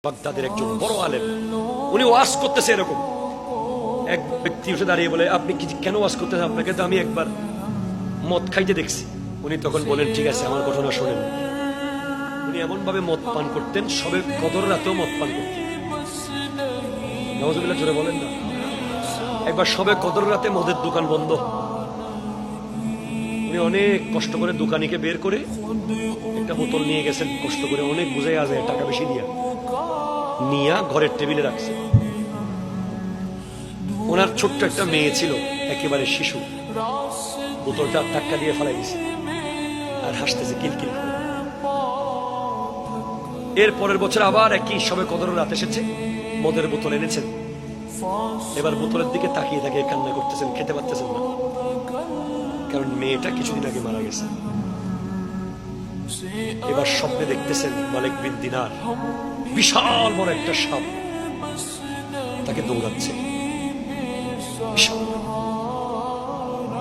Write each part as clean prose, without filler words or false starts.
বাগদাদের একজন বড় আলেম, উনি ওয়াজ করতেছে। এরকম এক ব্যক্তি এসে দাঁড়িয়ে বলে, আপনি কেন ওয়াজ করতেছেন? আপনাকে তো আমি একবার মদ খাইতে দেখছি। উনি তখন বলেন, ঠিক আছে, আমার ঘটনা শোনেন। উনি এমন ভাবে মদ পান করতেন, সবে কদর রাতেও মদ পান করতেন। নাউজুবিল্লাহ, জোরে বলেন না। একবার সবে কদর রাতে মদের দোকান বন্ধ, উনি অনেক কষ্ট করে দোকানিকে বের করে একটা বোতল নিয়ে গেছেন, কষ্ট করে অনেক বুঝে আসে, টাকা বেশি নিয়া ঘরের টেবিলে রাখছে। ওনার ছোট্ট একটা মেয়ে ছিল, একেবারে শিশু, বোতলটা ধাক্কা দিয়ে ফেলাই দিছে আর হাসতেছে কিলকিল করে। এর পরের বছর আবার একই সবে কদর রাত এসেছে, মদের বোতল এনেছেন। এবার বোতলের দিকে তাকিয়ে তাকিয়ে কান্না করতেছেন, খেতে পারতেছেন না, কারণ মেয়েটা কিছুদিন আগে মারা গেছে। এবার স্বপ্নে দেখতেছেন মালিক বিন দিনার বিশাল বড় একটা সাপ তাকে দৌড়াচ্ছে।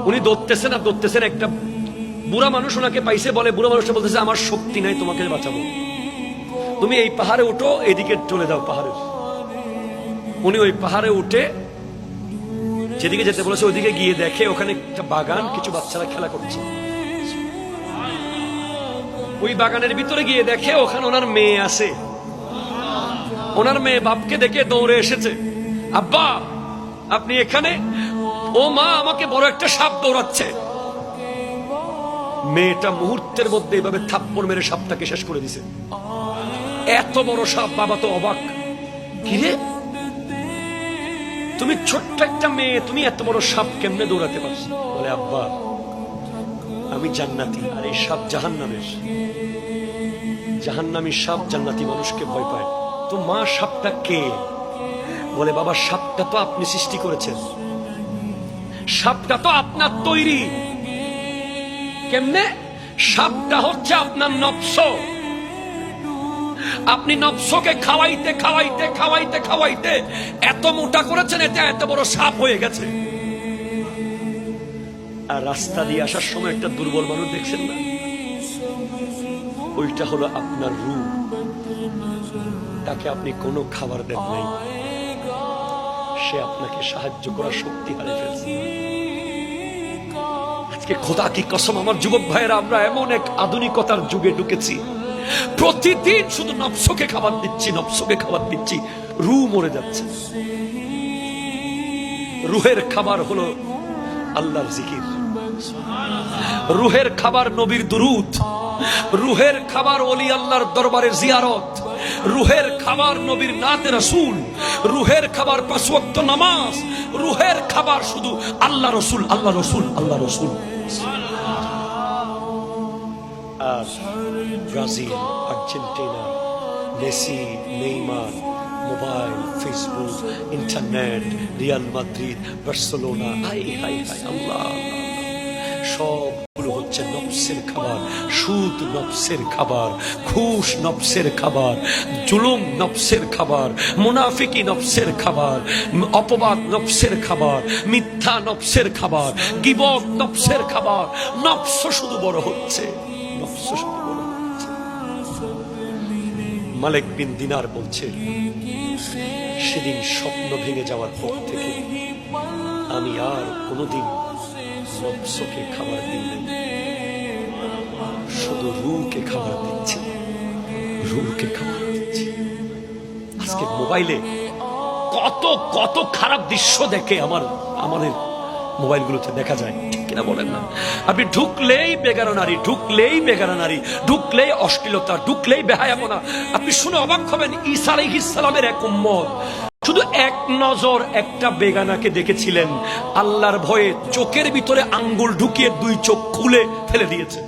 উনি দৌড়তেছেন আর দৌড়তেছেন, একটা বুড়া মানুষ ওনাকে পাইছে, বলে, বুড়া মানুষটা বলতেছে, আমার শক্তি নাই তোমাকে বাঁচাবো, তুমি এই পাহাড়ে উঠো, এদিকে চলে যাও পাহাড়ে। উনি ওই পাহাড়ে উঠে যেদিকে যেতে বলেছে ওইদিকে গিয়ে দেখে ওখানে একটা বাগান, কিছু বাচ্চারা খেলা করছে। ওই বাগানের ভিতরে গিয়ে দেখে ওখানে ওনার মেয়ে আছে। ওনার মেয়ে বাপকে দেখে দৌড়ে এসেছে, আব্বা আপনি এখানে? ও মা, আমাকে বড় একটা সাপ দৌড়াচ্ছে। মেয়েটা মুহূর্তের মধ্যে এইভাবে থাপ্পড় মেরে সাপটাকে শেষ করে দিছে। এত বড় সাপ, বাবা তো অবাক, কিরে তুমি ছোট্ট একটা মেয়ে, তুমি এত বড় সাপ কেমনে দৌড়াতে পারছো? বলে, আব্বা আমি জান্নাতি আর এই সাপ জাহান্নামের। জাহান্নামী সাপ জান্নাতি মানুষকে ভয় পায়। তো মা, সাপটা কে? বলে, বাবা সাপটা তো আপনি সৃষ্টি করেছেন, সাপটা তো আপনার তৈরি। কেমনে? সাপটা হচ্ছে আপনার নফস। আপনি নফসকে খাওয়াইতে খাওয়াইতে খাওয়াইতে খাওয়াইতে এত মোটা করেছেন, এতে এত বড় সাপ হয়ে গেছে। আর রাস্তা দিয়ে আসার সময় একটা দুর্বল মানুষ দেখছেন না, ওইটা হলো আপনার রূহ। তাকে আপনি কোনো খাবার দেন নাই, সে আপনাকে সাহায্য করার শক্তি হারিয়ে ফেলছে। আজকে খোদা কি কসম, আমার যুবক ভাইয়েরা, আমরা এমন এক আধুনিকতার যুগে ঢুকেছি, প্রতিদিন শুধু নফসকে খাবার দিচ্ছি, নফসকে খাবার দিচ্ছি, রূহ মরে যাচ্ছে। রুহের খাবার হলো আল্লাহর জিকির, রুহের খাবার নবীর দুরূদ, রুহের খাবার ওলি আল্লাহর দরবারে জিয়ারত, রুহের খাবার নবীর নাতে রাসূল, রুহের খাবার 5 ওয়াক্ত নামাজ, রুহের খাবার শুধু আল্লাহ রাসূল, আল্লাহ রাসূল, আল্লাহ রাসূল। আর Brazil, Argentina, Messi, Neymar, mobile, Facebook, internet, Real Madrid, Barcelona, হাই হাই হাই, আল্লাহ, সবগুলো হচ্ছে নফসের খাবার। সুদ নফসের খাবার, ঘুষ নফসের খাবার, জুলুম নফসের খাবার, মুনাফিকি নফসের খাবার, অপবাদ নফসের খাবার, মিথ্যা নফসের খাবার, গীবত নফসের খাবার। নফস শুধু বড় হচ্ছে, নফস শুধু বড় হচ্ছে। মালিক বিন দিনার বলছে, সেদিন স্বপ্ন ভেঙে যাওয়ার পর থেকে আমি আর কোনোদিন নফসকে খাবার দিই, শুধু রূহকে খাবার দিচ্ছি, রূহকে খাবার দিচ্ছি। আজকে মোবাইলে কত কত খারাপ দৃশ্য দেখে আমাদের মোবাইলগুলোতে দেখা যায়, ঠিক কিনা বলেন না? আপনি ঢুকলেই বেগানা নারী, ঢুকলেই বেগানা নারী, ঢুকলেই অশ্লীলতা, ঢুকলেই বেহায়াপনা। আপনি শুনে অবাক হবেন, ঈসা আলাইহিস সালামের এক উম্মত শুধু এক নজর একটা বেগানাকে দেখেছিলেন, আল্লাহর ভয়ে চোখের ভিতরে আঙ্গুল ঢুকিয়ে 2 চোখ খুলে ফেলে দিয়েছে।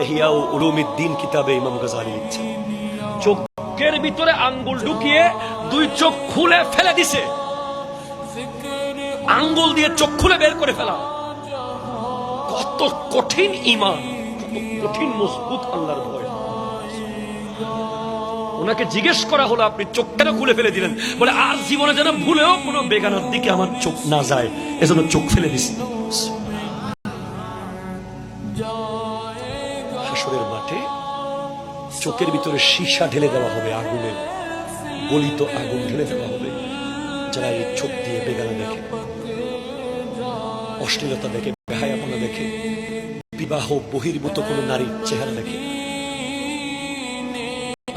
ইহয়া উলুমিদ্দিন কিতাবে ইমাম গাজালি লিখছেন, চোখের ভিতরে আঙ্গুল ঢুকিয়ে 2 চোখ খুলে ফেলে দিছে। আঙ্গুল দিয়ে চোখ খুলে বের করে ফেলা, কত কঠিন ঈমান, কত কঠিন মজবুত আল্লাহর ভয়। ওনাকে জিজ্ঞেস করা হলো, আপনি চোখ কেন খুলে ফেলে দিলেন? বলে, আর জীবনে যেন ভুলেও কোনো বেগানার দিকে আমার চোখ না যায়, এজন্য চোখ ফেলে দিছি। হাসরের মাঠে চোখের ভিতরে সীসা ঢেলে দেওয়া হবে, আগুনে গলিত আগুন ঢেলে দেওয়া হবে যারা এই চোখ দিয়ে বেগানা দেখে, অশ্লীলতা দেখে, বেহায়াপনা দেখে, বিবাহ বহির্ভূত কোনো নারীর চেহারা দেখে।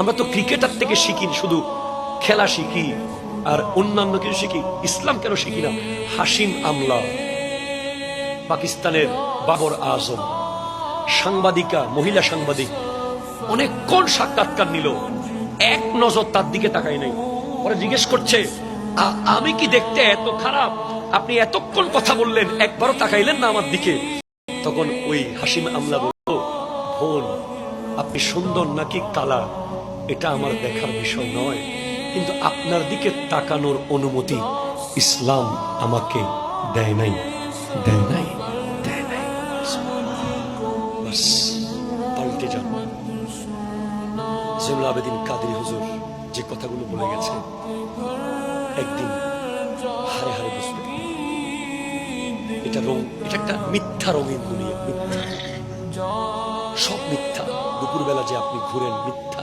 আমরা তো ক্রিকেটার থেকে শিখি, শুধু খেলা শিখি আর অন্যান্য কিছু শিখি, ইসলাম কেন শিখি না? হাশিম আমলা, পাকিস্তানের বাবর আজম, সাংবাদিকা, মহিলা সাংবাদিক, অনেকক্ষণ সাক্ষাৎকার নিল, এক নজর তার দিকে তাকাই নাই। পরে জিজ্ঞেস করছে, আমি কি দেখতে এত খারাপ? আপনি এতক্ষণ কথা বললেন, একবারও তাকাইলেন না আমার দিকে। তখন ওই হাশিম আমলা বলল, বোন, আপনি সুন্দর নাকি কালা এটা আমার দেখার বিষয় নয়, কিন্তু আপনার দিকে তাকানোর অনুমতি ইসলাম আমাকে দেয় নাই, দেয় নাই, দেয় নাই। বাস পাল্টে যান। জয়নুল আবেদিন কাদের হুজুর যে কথাগুলো বলে গেছে, একদিন হারে হারে বুঝবে এটা একটা মিথ্যা রঙিন দুনিয়া, মিথ্যা, সব মিথ্যা। দুপুরবেলা যে আপনি ঘুরেন মিথ্যা,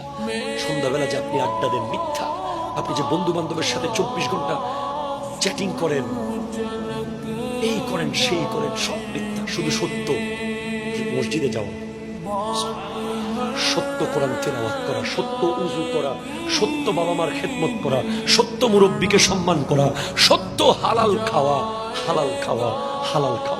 সন্ধ্যাবেলা যে আপনি আড্ডা দেন মিথ্যা, আপনি যে বন্ধু বান্ধবের সাথে 24 ঘন্টা চ্যাটিং করেন, এই করেন সেই করেন, সব মিথ্যা। শুধু সত্য, মসজিদে যাওয়া, সত্য কোরআন তেলাওয়াত করা, সত্য উযু করা, সত্য বাবা মার খেদমত করা, সত্য মুরব্বীকে সম্মান করা, সত্য হালাল খাওয়া, হালাল খাওয়া, হালাল খাওয়া।